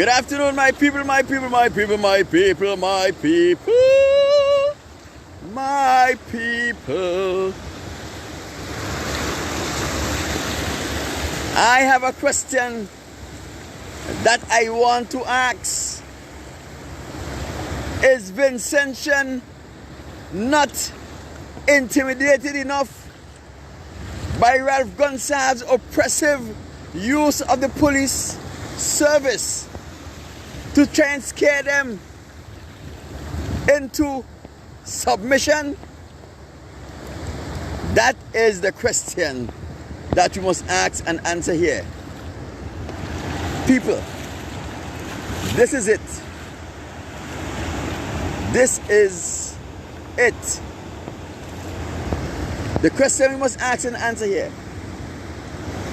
Good afternoon, my people, my people, my people, my people, my people, my people. I have a question that I want to ask. Is Vincentian not intimidated enough by Ralph Gonsalves' oppressive use of the police service to try and scare them into submission? That is the question that you must ask and answer here. People, this is it. This is it. The question we must ask and answer here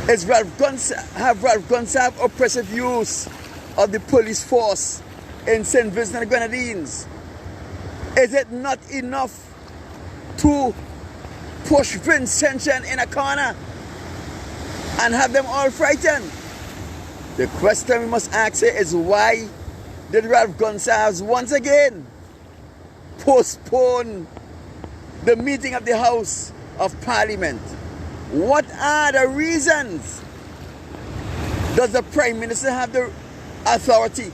is have Ralph Gonsalves oppressive use of the police force in St. Vincent and the Grenadines? Is it not enough to push Vincentian in a corner and have them all frightened? The question we must ask here is, why did Ralph Gonsalves once again postpone the meeting of the House of Parliament? What are the reasons? Does the Prime Minister have the authority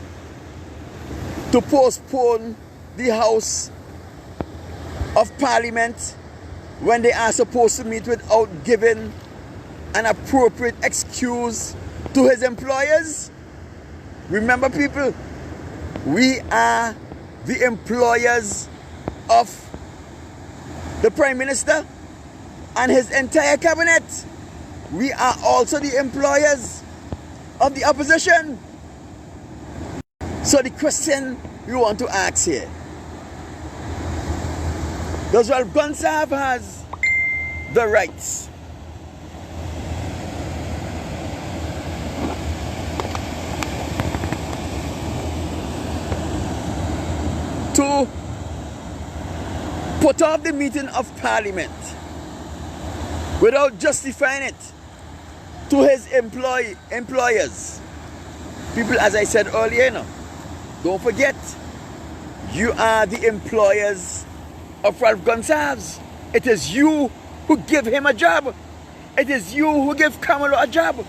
to postpone the House of Parliament when they are supposed to meet without giving an appropriate excuse to his employers? Remember, people, we are the employers of the Prime Minister and his entire cabinet. We are also the employers of the opposition. So the question we want to ask here: does Ralph Gonsalves has the rights to put off the meeting of Parliament without justifying it to his employers? People, as I said earlier, don't forget, you are the employers of Ralph Gonsalves. It is you who give him a job. It is you who give Kamalo a job,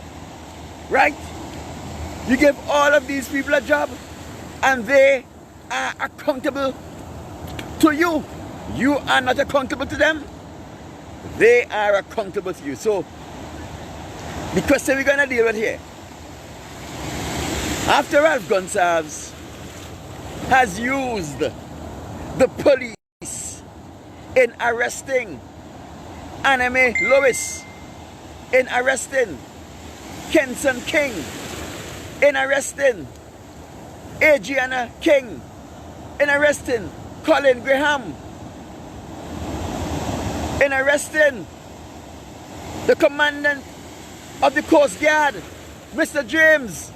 right? You give all of these people a job, and they are accountable to you. You are not accountable to them. They are accountable to you. So the question we're going to deal with here: after Ralph Gonsalves has used the police in arresting Adriana Lewis, in arresting Vincentian King, in arresting Adriana King, in arresting Colin Graham, in arresting the commandant of the Coast Guard, Mr. James,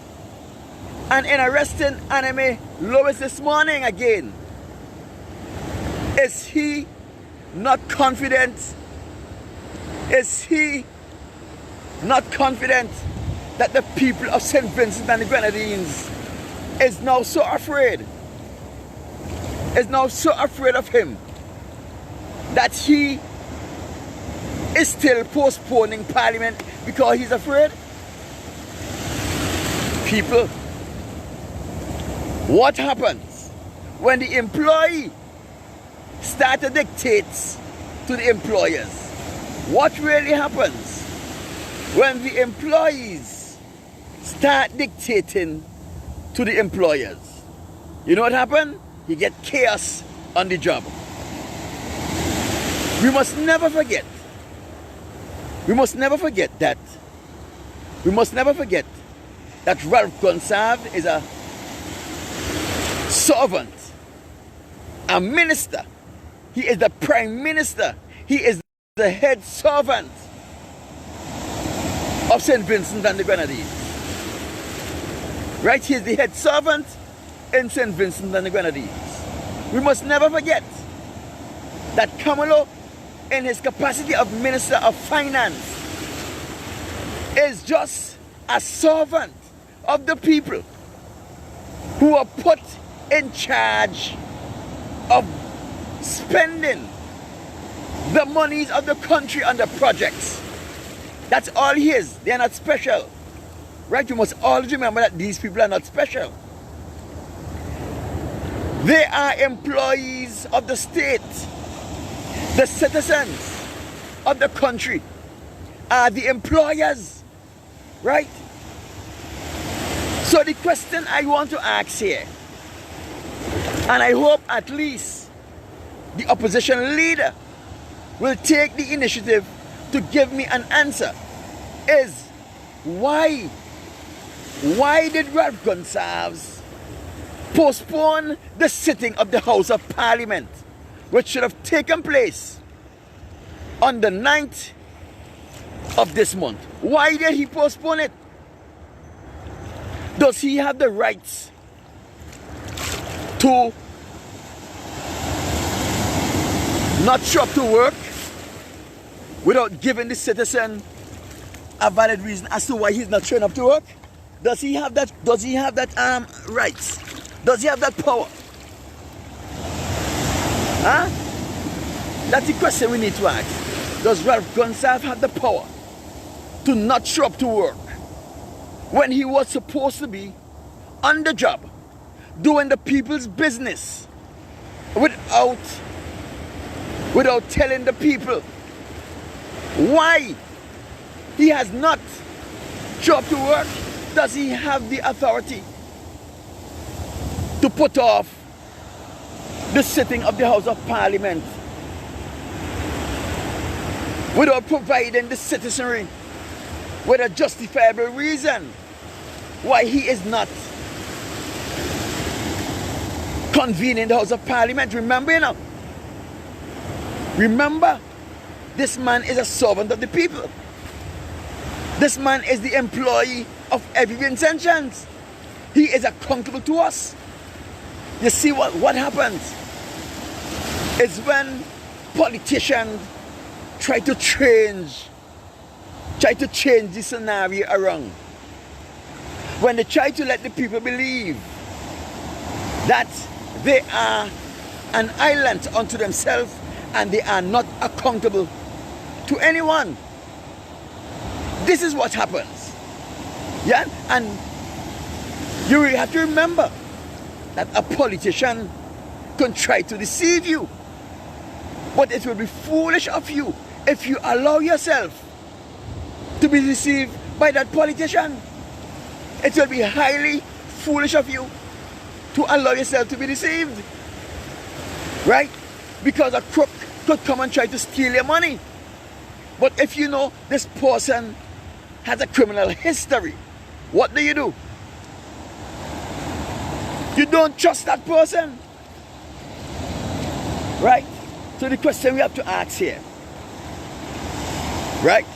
and in arresting Adriana Lewis this morning again, is he not confident? Is he not confident that the people of St. Vincent and the Grenadines is now so afraid of him that he is still postponing Parliament because he's afraid? People, what happens when the employee starts to dictate to the employers? What really happens when the employees start dictating to the employers? You know what happens? You get chaos on the job. We must never forget that Ralph Gonsalves is a servant, a minister. He is the Prime Minister. He is the head servant of St. Vincent and the Grenadines. Right? He is the head servant in St. Vincent and the Grenadines. We must never forget that Kamalo, in his capacity of Minister of Finance, is just a servant of the people. who are put in charge of spending the monies of the country on the projects. That's all he is. They are not special. Right? You must always remember that these people are not special. They are employees of the state. The citizens of the country are the employers. Right? So the question I want to ask here, and I hope at least the opposition leader will take the initiative to give me an answer, is why did Ralph Gonsalves postpone the sitting of the House of Parliament, which should have taken place on the 9th of this month? Why did he postpone it? Does he have the rights to not show up to work without giving the citizen a valid reason as to why he's not showing up to work? Does he have that? Does he have that rights? Does he have that power? Huh? That's the question we need to ask. Does Ralph Gonsalves have the power to not show up to work when he was supposed to be on the job, doing the people's business, without telling the people why he has not shown up to work? Does he have the authority to put off the sitting of the House of Parliament without providing the citizenry with a justifiable reason why he is not convening the House of Parliament? Remember, you know, remember, this man is a servant of the people. This man is the employee of every Vincentian. He is accountable to us. You see what happens is when politicians try to change the scenario around. When they try to let the people believe that they are an island unto themselves and they are not accountable to anyone. This is what happens. Yeah? And you really have to remember that a politician can try to deceive you. But it will be foolish of you if you allow yourself to be deceived by that politician. It will be highly foolish of you to allow yourself to be deceived. Right? Because a crook could come and try to steal your money. But if you know this person has a criminal history, what do? You don't trust that person. Right? So the question we have to ask here, right,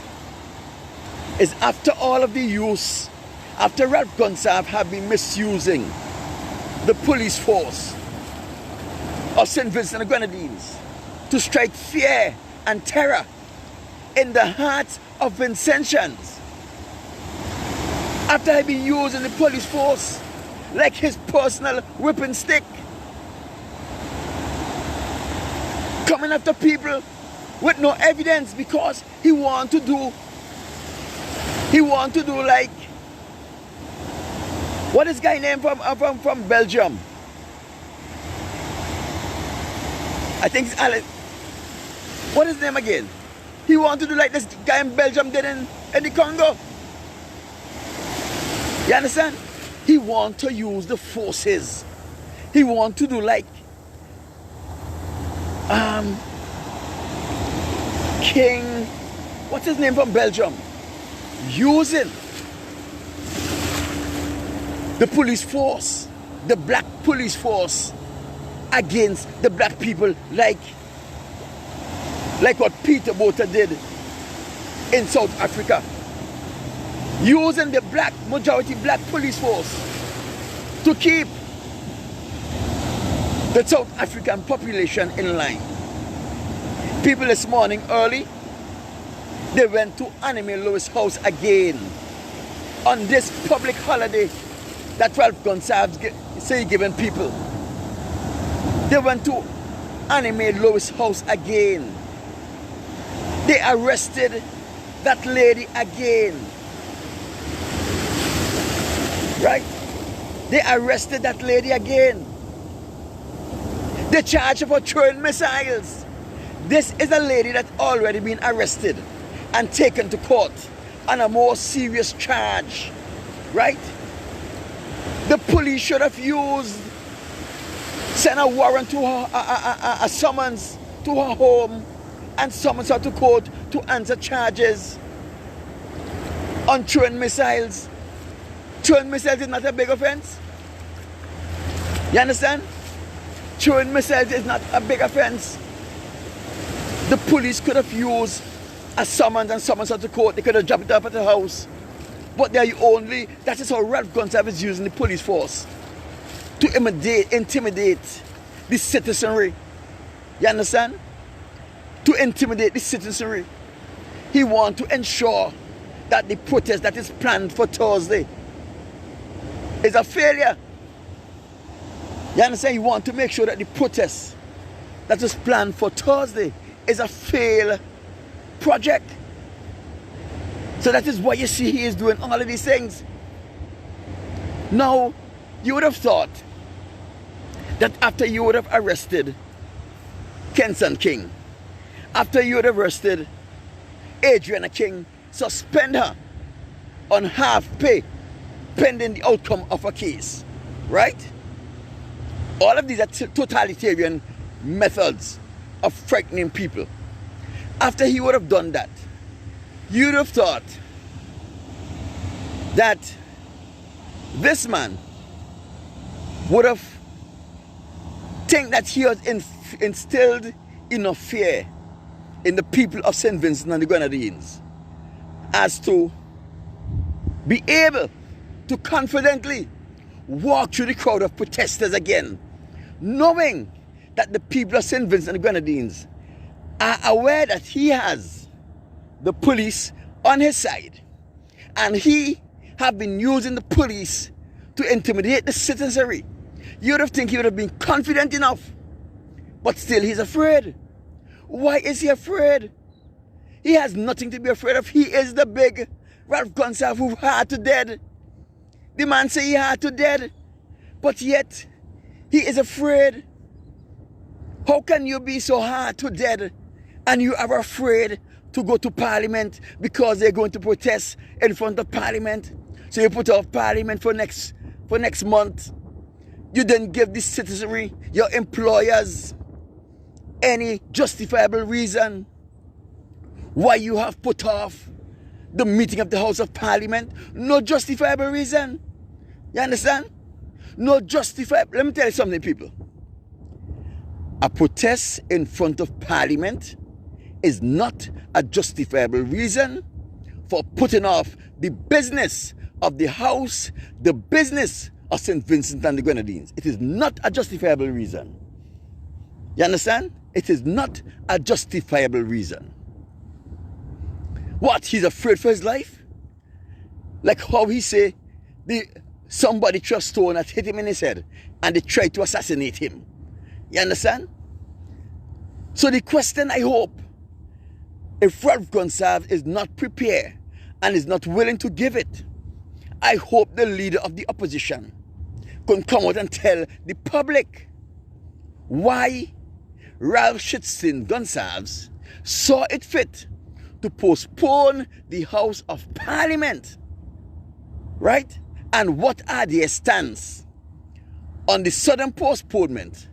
is after all of the use, after Ralph Gonsalves have been misusing the police force of St. Vincent and Grenadines to strike fear and terror in the hearts of Vincentians, after having been using the police force like his personal whipping stick, coming after people with no evidence because he want to do like, what is guy name from Belgium? I think it's Alex. What is his name again? He want to do like this guy in Belgium did in the Congo. You understand? He want to use the forces. He want to do like King, what's his name from Belgium? Using the police force, the black police force, against the black people, like what Peter Botha did in South Africa. Using the majority black police force to keep the South African population in line. People this morning early, they went to Anime Lewis' house again on this public holiday that Ralph Gonsalves say giving people. They went to animate Lois' house again. They arrested that lady again. Right? They arrested that lady again. They charged her for throwing missiles. This is a lady that's already been arrested and taken to court on a more serious charge. Right? The police should have sent a warrant to her, a summons to her home and summons her to court to answer charges on throwing missiles. Throwing missiles is not a big offense. You understand? Throwing missiles is not a big offense. The police could have used a summons and summons her to court. They could have dropped it up at the house. But that is how Ralph Gonsalves is using the police force to intimidate the citizenry. You understand? To intimidate the citizenry. He wants to ensure that the protest that is planned for Thursday is a failure. You understand? He wants to make sure that the protest that is planned for Thursday is a failed project. So that is why you see he is doing all of these things. Now, you would have thought that after you would have arrested Vincentian King, after you would have arrested Adriana King, suspend her on half pay pending the outcome of a case. Right? All of these are totalitarian methods of frightening people. After he would have done that, you would have thought that this man would have think that he has instilled enough fear in the people of St. Vincent and the Grenadines as to be able to confidently walk through the crowd of protesters again, knowing that the people of St. Vincent and the Grenadines are aware that he has the police on his side, and he have been using the police to intimidate the citizenry. You would have think he would have been confident enough, but still he's afraid. Why is he afraid? He has nothing to be afraid of. He is the big Ralph Gonsalves who hard to dead. The man say he hard to dead, but yet he is afraid. How can you be so hard to dead and you are afraid to go to Parliament because they're going to protest in front of Parliament? So you put off Parliament for next month. You didn't give the citizenry, your employers, any justifiable reason why you have put off the meeting of the House of Parliament. No justifiable reason. You understand? No justifiable. Let me tell you something, people. A protest in front of Parliament is not a justifiable reason for putting off the business of the House, the business of St. Vincent and the Grenadines. It is not a justifiable reason. You understand? It is not a justifiable reason. What? He's afraid for his life? Like how he say somebody threw a stone that hit him in his head and they tried to assassinate him. You understand? So the question, I hope, if Ralph Gonsalves is not prepared and is not willing to give it, I hope the leader of the opposition can come out and tell the public why Ralph Gonsalves saw it fit to postpone the House of Parliament. Right? And what are their stance on the sudden postponement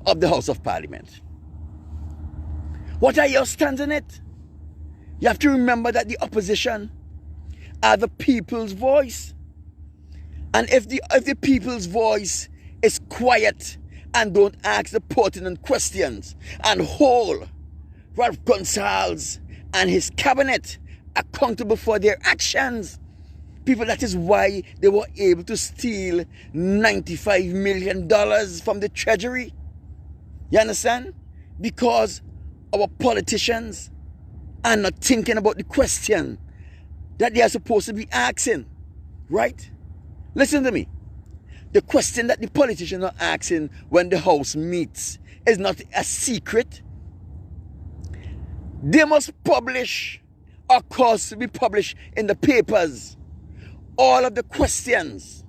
of the House of Parliament? What are your stance on it? You have to remember that the opposition are the people's voice. And if the people's voice is quiet and don't ask the pertinent questions and hold Ralph Gonsalves and his cabinet accountable for their actions, people, that is why they were able to steal $95 million from the Treasury. You understand? Because our politicians are not thinking about the question that they are supposed to be asking. Right? Listen to me. The question that the politicians are asking when the House meets is not a secret. They must publish, or cause to be published in the papers, all of the questions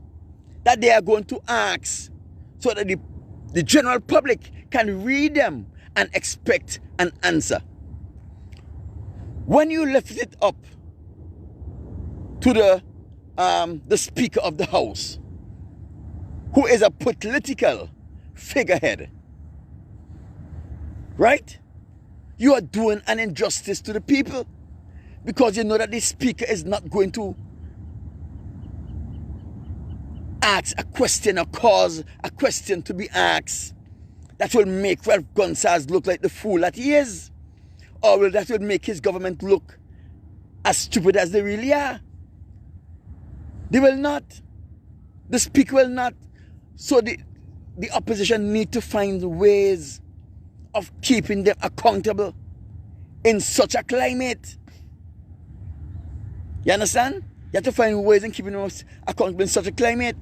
that they are going to ask, so that the general public can read them and expect an answer. When you lift it up to the Speaker of the House, who is a political figurehead, right? You are doing an injustice to the people, because you know that the Speaker is not going to ask a question or cause a question to be asked that will make Ralph Gonsalves look like the fool that he is, or that will make his government look as stupid as they really are. They will not. The Speaker will not. So the opposition need to find ways of keeping them accountable in such a climate. You understand? You have to find ways in keeping them accountable in such a climate.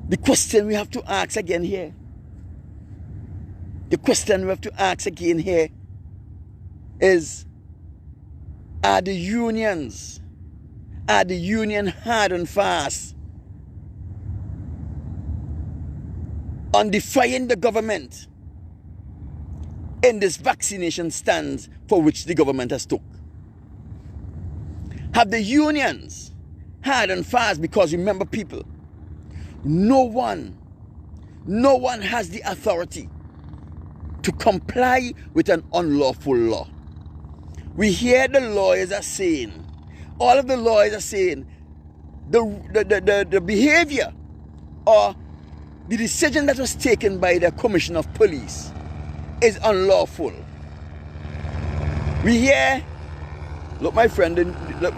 The question we have to ask again here, is, are the union hard and fast on defying the government in this vaccination stand for which the government has took? Have the unions hard and fast? Because remember, people, no one has the authority to comply with an unlawful law. We hear the lawyers are saying, all of the lawyers are saying, the behavior or the decision that was taken by the Commissioner of Police is unlawful. We hear, look my friends, the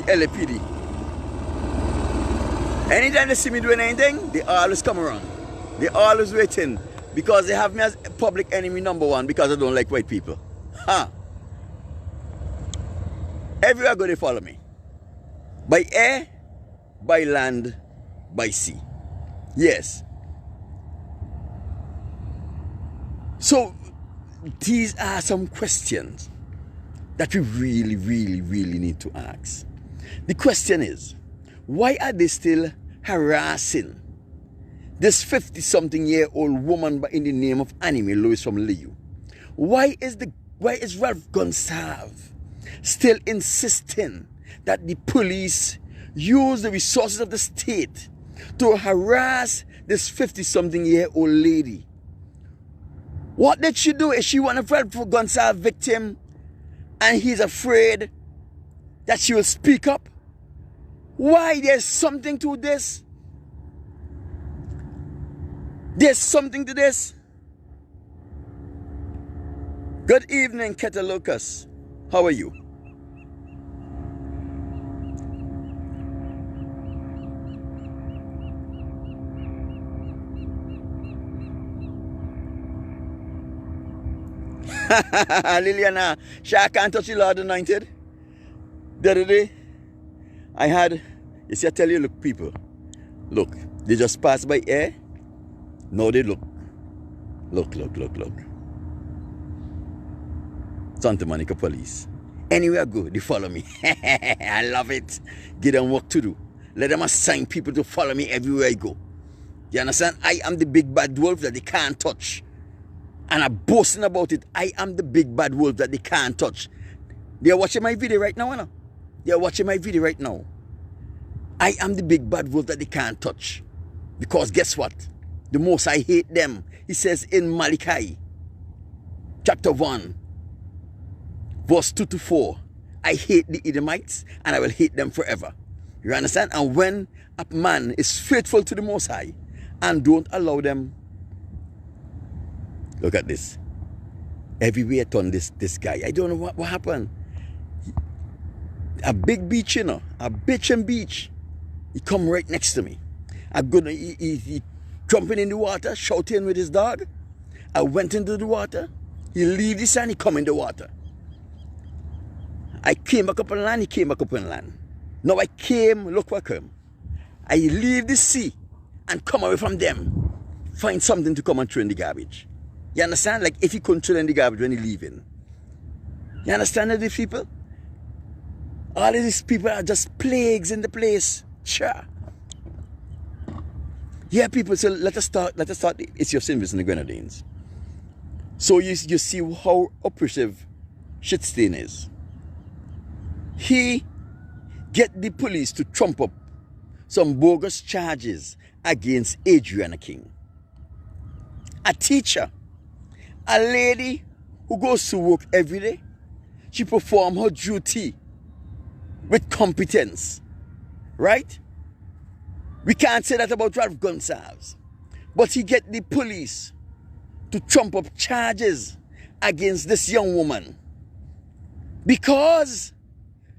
LAPD. Anytime they see me doing anything, they always come around. They always waiting, because they have me as public enemy number one, because I don't like white people. Everywhere I go, they follow me. By air, by land, by sea. Yes. So these are some questions that we really, really, really need to ask. The question is, why are they still harassing this 50-something-year-old woman in the name of Anime Lewis from Liu? Why is Ralph Gonsalves still insisting that the police use the resources of the state to harass this 50-something-year-old lady? What did she do? Is she one of Ralph Gonsalves' victim, and he's afraid that she will speak up? Why? There's something to this. There's something to this. Good evening, Keta Lucas. How are you? Liliana, I can't touch the Lord anointed. The other day, I had, you see, I tell you, look, people, look, they just passed by air. Now they look. Look. Santa Monica police. Anywhere I go, they follow me. I love it. Give them work to do. Let them assign people to follow me everywhere I go. You understand? I am the big bad wolf that they can't touch. And I'm boasting about it. I am the big bad wolf that they can't touch. They are watching my video right now, They are watching my video right now. I am the big bad wolf that they can't touch. Because guess what? The most I hate them. He says in Malachi, chapter 1, verse 2 to 4, I hate the Edomites and I will hate them forever. You understand? And when a man is faithful to the Most High and don't allow them, look at this. Everywhere turn this guy. I don't know what happened. A big beach, a bitchin' beach. He come right next to me. He jumping in the water, shouting with his dog. I went into the water. He leave the sand, he come in the water. I came back up on land, he came back up on land. Now I came, look where I came. I leave the sea and come away from them. Find something to come and throw in the garbage. You understand? Like if he couldn't throw in the garbage when he leaving. You understand these people? All of these people are just plagues in the place. Sure. Yeah, people, so let us start. It's your Vincentian and the Grenadines. So you see how oppressive Shitstain is. He get the police to trump up some bogus charges against Adriana King. A teacher, a lady who goes to work every day. She performs her duty with competence, right? We can't say that about Ralph Gonsalves. But he get the police to trump up charges against this young woman because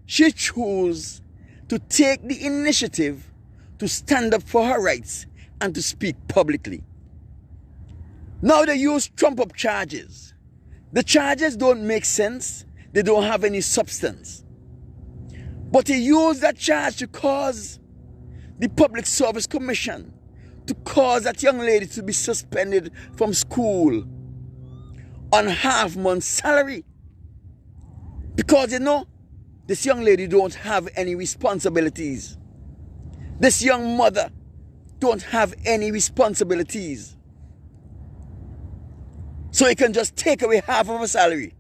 she chose to take the initiative to stand up for her rights and to speak publicly. Now they use trump up charges. The charges don't make sense. They don't have any substance. But he used that charge to cause the Public Service Commission to cause that young lady to be suspended from school on half-month salary. Because you know, this young lady don't have any responsibilities. This young mother don't have any responsibilities. So he can just take away half of her salary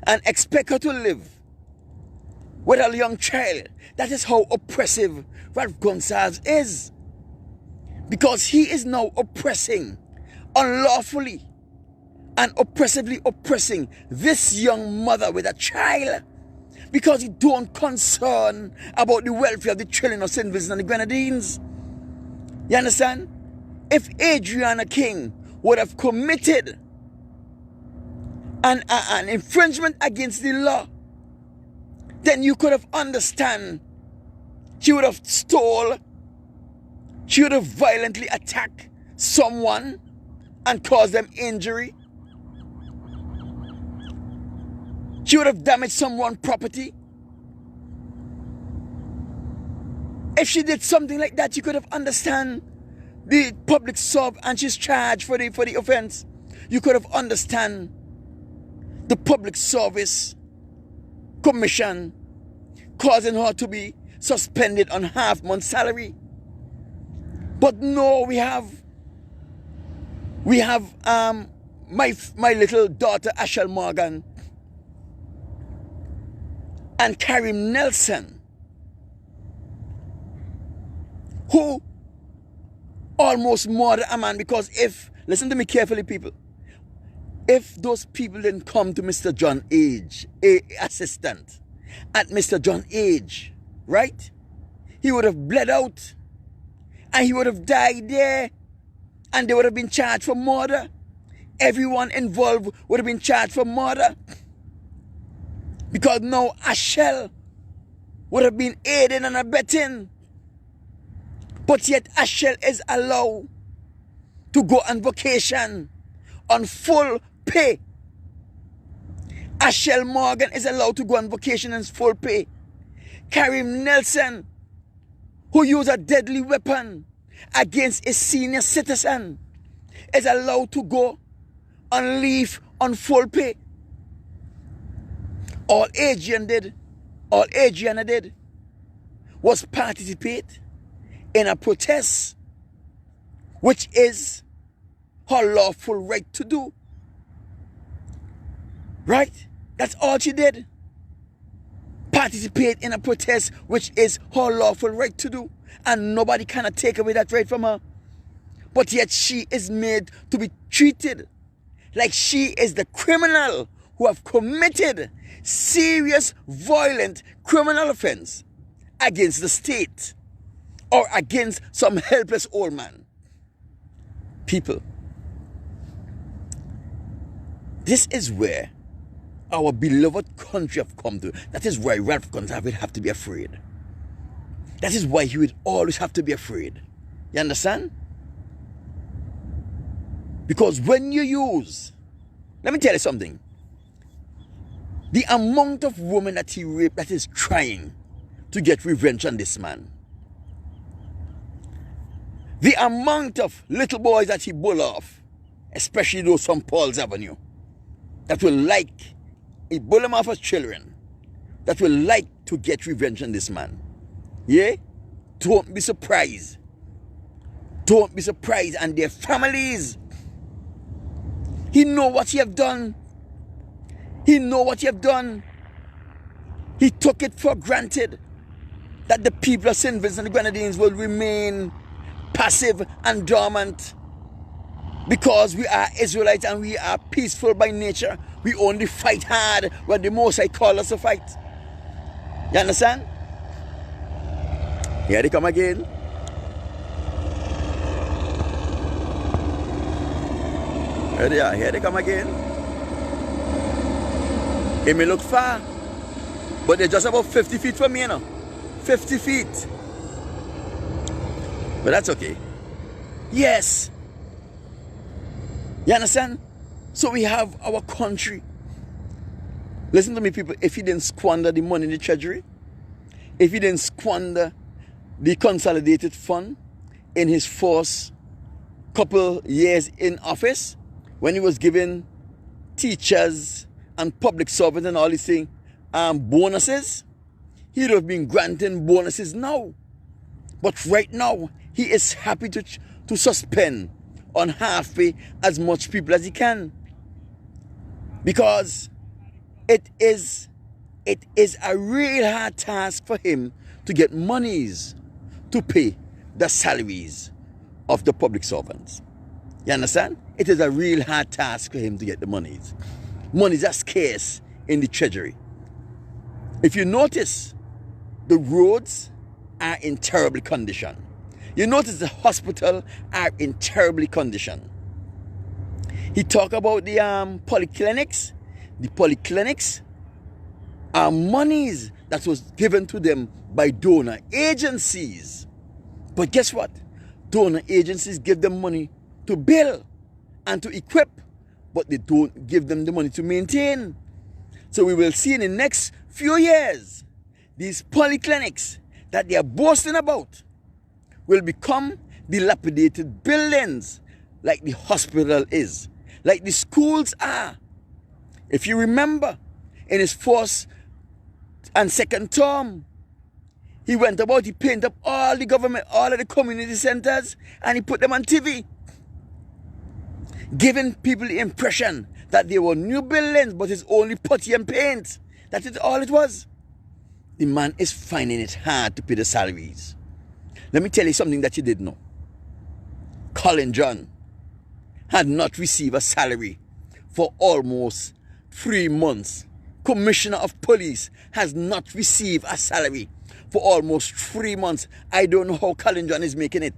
and expect her to live with a young child. That is how oppressive Ralph Gonsalves is. Because he is now oppressing unlawfully and oppressively oppressing this young mother with a child. Because he don't concern about the welfare of the children of St. Vincent and the Grenadines. You understand? If Adriana King would have committed an infringement against the law, then you could have understand. She would have stole, she would have violently attacked someone and caused them injury. She would have damaged someone's property. If she did something like that, you could have understand the public serve and she's charged for the offense. You could have understand the Public Service Commission causing her to be suspended on half-month salary. But no, we have my little daughter Ashel Morgan and Karim Nelson, who almost murdered a man. Because if, listen to me carefully people, if those people didn't come to Mr. John Age, assistant at Mr. John Age, right? He would have bled out and he would have died there and they would have been charged for murder. Everyone involved would have been charged for murder. Because now Ashel would have been aiding and abetting. But yet Ashel is allowed to go on vacation on full pay. Ashel Morgan is allowed to go on vacation on full pay. Karim Nelson, who used a deadly weapon against a senior citizen, is allowed to go on leave on full pay. All Adriana did was participate in a protest, which is her lawful right to do. Right? That's all she did. Participate in a protest, which is her lawful right to do. And nobody cannot take away that right from her. But yet she is made to be treated like she is the criminal who have committed serious, violent criminal offense against the state or against some helpless old man. People, this is where our beloved country have come to. That is why Ralph Gonsalves would have to be afraid. That is why he would always have to be afraid. You understand? Because when you use, let me tell you something. The amount of women that he raped that is trying to get revenge on this man. The amount of little boys that he bull off, especially those from Paul's Avenue, that will like, he bull them off as children, that will like to get revenge on this man. Yeah? Don't be surprised. Don't be surprised. And their families. He know what he have done. He know what he have done. He took it for granted that the people of St. Vincent and the Grenadines will remain passive and dormant because we are Israelites and we are peaceful by nature. We only fight hard when the Most High call us to fight. You understand? Here they come again. Here they are. Here they come again. It may look far, but they're just about 50 feet from me, you know. 50 feet. But that's okay. Yes. You understand? So we have our country. Listen to me, people. If he didn't squander the money in the treasury, if he didn't squander the consolidated fund in his first couple years in office, when he was giving teachers and public servants and all these things bonuses, he would have been granting bonuses now. But right now, he is happy to suspend on half-pay as much people as he can. Because it is a real hard task for him to get monies to pay the salaries of the public servants. You understand? It is a real hard task for him to get the monies. Monies are scarce in the treasury. If you notice, the roads are in terrible condition. You notice the hospital are in terrible condition. He talked about the polyclinics. The polyclinics are monies that was given to them by donor agencies. But guess what? Donor agencies give them money to build and to equip, but they don't give them the money to maintain. So we will see in the next few years, these polyclinics that they are boasting about will become dilapidated buildings like the hospital is, like the schools are. If you remember, in his first and second term, he went about, he painted up all the government, all of the community centers, and he put them on TV, giving people the impression that they were new buildings, but it's only putty and paint. That is all it was. The man is finding it hard to pay the salaries. Let me tell you something that you didn't know. Colin John had not received a salary for almost 3 months. Commissioner of Police has not received a salary for almost 3 months. I don't know how Colin John is making it.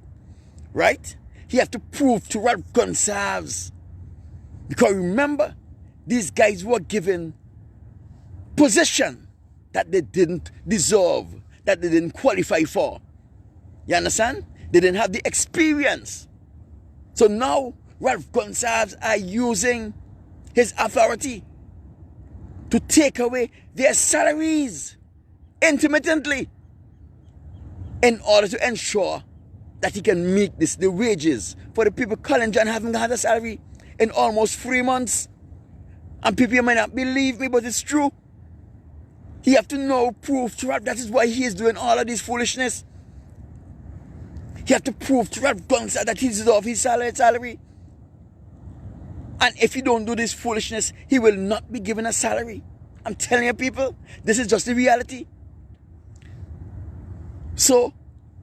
Right? He have to prove to Ralph Gonsalves. Because remember, these guys were given position that they didn't deserve, that they didn't qualify for. You understand? They didn't have the experience. So now Ralph Gonsalves are using his authority to take away their salaries intermittently in order to ensure that he can make this, the wages for the people. Colin John haven't had a salary in almost 3 months. And people might not believe me, but it's true. He have to know, prove to Ralph. That is why he is doing all of this foolishness. He have to prove to Ralph Gonsalves that he deserves his salary. And if he don't do this foolishness, he will not be given a salary. I'm telling you, people, this is just the reality. So,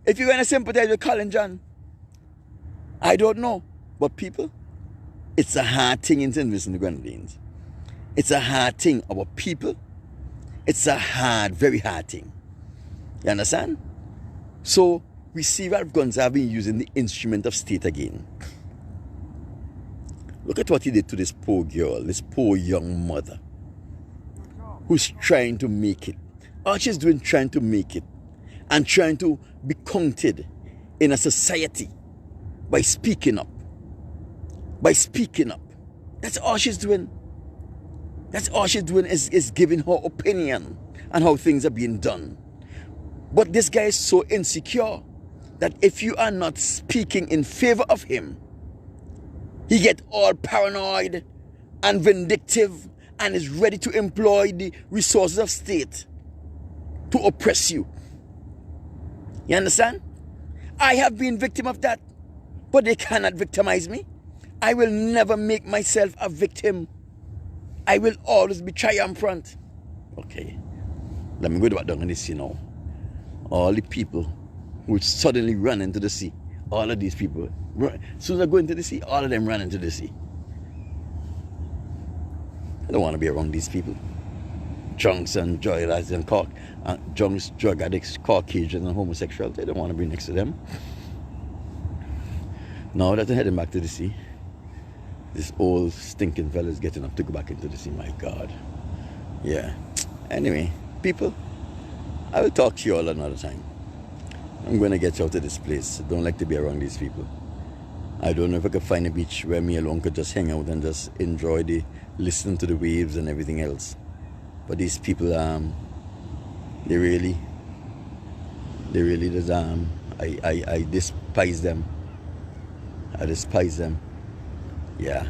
if you're going to sympathize with Colin John, I don't know. But people, it's a hard thing in St. Vincent and the Grenadines. It's a hard thing. Our people, it's a hard, very hard thing. You understand? So, we see Ralph Gonsalves using the instrument of state again. Look at what he did to this poor girl, this poor young mother, who's trying to make it. All she's doing, trying to make it, and trying to be counted in a society by speaking up. By speaking up. That's all she's doing. That's all she's doing is giving her opinion on how things are being done. But this guy is so insecure that if you are not speaking in favor of him, he get all paranoid and vindictive and is ready to employ the resources of state to oppress you. You understand? I have been victim of that, but they cannot victimize me. I will never make myself a victim. I will always be triumphant. Okay, let me go back down in the sea now. All the people who suddenly run into the sea, all of these people, as soon as I go into the sea, all of them run into the sea. I don't want to be around these people. Drunks and joylads and drunks, drug addicts, Caucasians and homosexuals. I don't want to be next to them. Now that I'm heading back to the sea, this old stinking fella is getting up to go back into the sea. My God. Yeah. Anyway, people, I will talk to you all another time. I'm going to get you out of this place. I don't like to be around these people. I don't know if I could find a beach where me alone could just hang out and just enjoy listen to the waves and everything else. But these people, they really just, I despise them. I despise them. Yeah.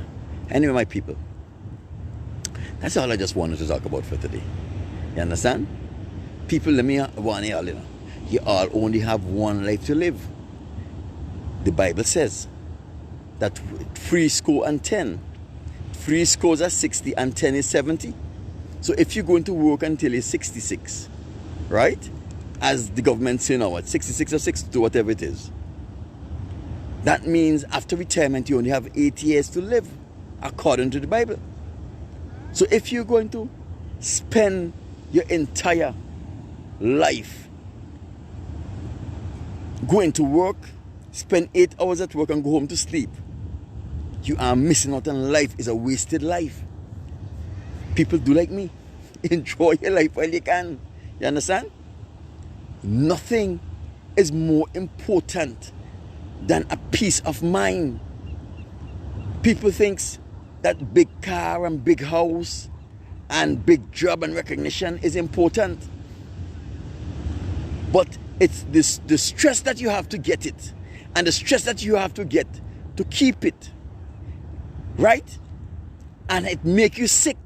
Anyway, my people, that's all I just wanted to talk about for today. You understand? People, let me warn you all, you all only have one life to live. The Bible says that 80 and 10. 80 are 60 and 10 is 70. So if you're going to work until you're 66, right? As the government say now, at 66 or 62, whatever it is. That means after retirement, you only have 8 years to live, according to the Bible. So if you're going to spend your entire life going to work, spend 8 hours at work and go home to sleep, you are missing out on life. It's a wasted life. People do like me. Enjoy your life while you can. You understand? Nothing is more important than a peace of mind. People think that big car and big house and big job and recognition is important. But it's the stress that you have to get it and the stress that you have to get to keep it. Right? And it make you sick.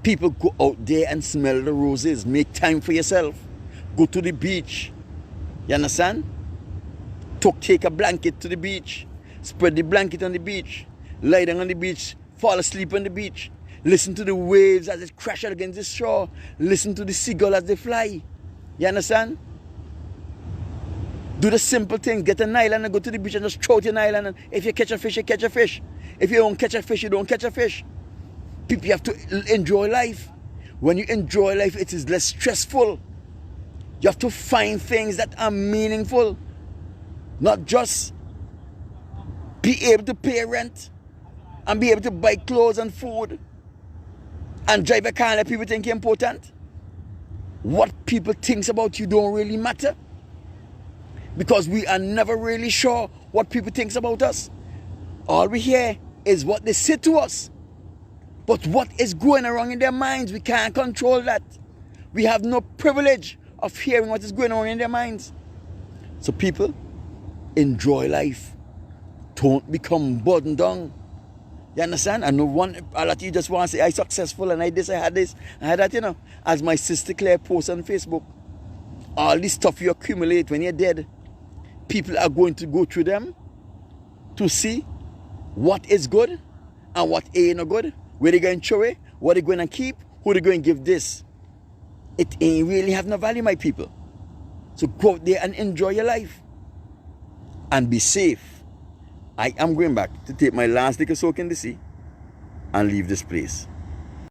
People go out there and smell the roses. Make time for yourself. Go to the beach. You understand? Take a blanket to the beach. Spread the blanket on the beach. Lie down on the beach. Fall asleep on the beach. Listen to the waves as it crash against the shore. Listen to the seagulls as they fly. You understand? Do the simple thing. Get an island and go to the beach and just throw it in an island. And if you catch a fish, you catch a fish. If you don't catch a fish, you don't catch a fish. People have to enjoy life. When you enjoy life, it is less stressful. You have to find things that are meaningful. Not just be able to pay rent and be able to buy clothes and food and drive a car that people think is important. What people think about you don't really matter, because we are never really sure what people think about us. All we hear is what they say to us. But what is going on in their minds, we can't control that. We have no privilege of hearing what is going on in their minds. So people, enjoy life. Don't become burdened down. You understand? I know a lot of you just want to say, I'm successful and I this, I had that, As my sister Claire posts on Facebook, all this stuff you accumulate when you're dead, people are going to go through them to see what is good and what ain't no good, where they're going to throw it, what they're going to keep, who they're going to give this. It ain't really have no value, my people. So go out there and enjoy your life. And be safe. I am going back to take my last little soak in the sea and leave this place.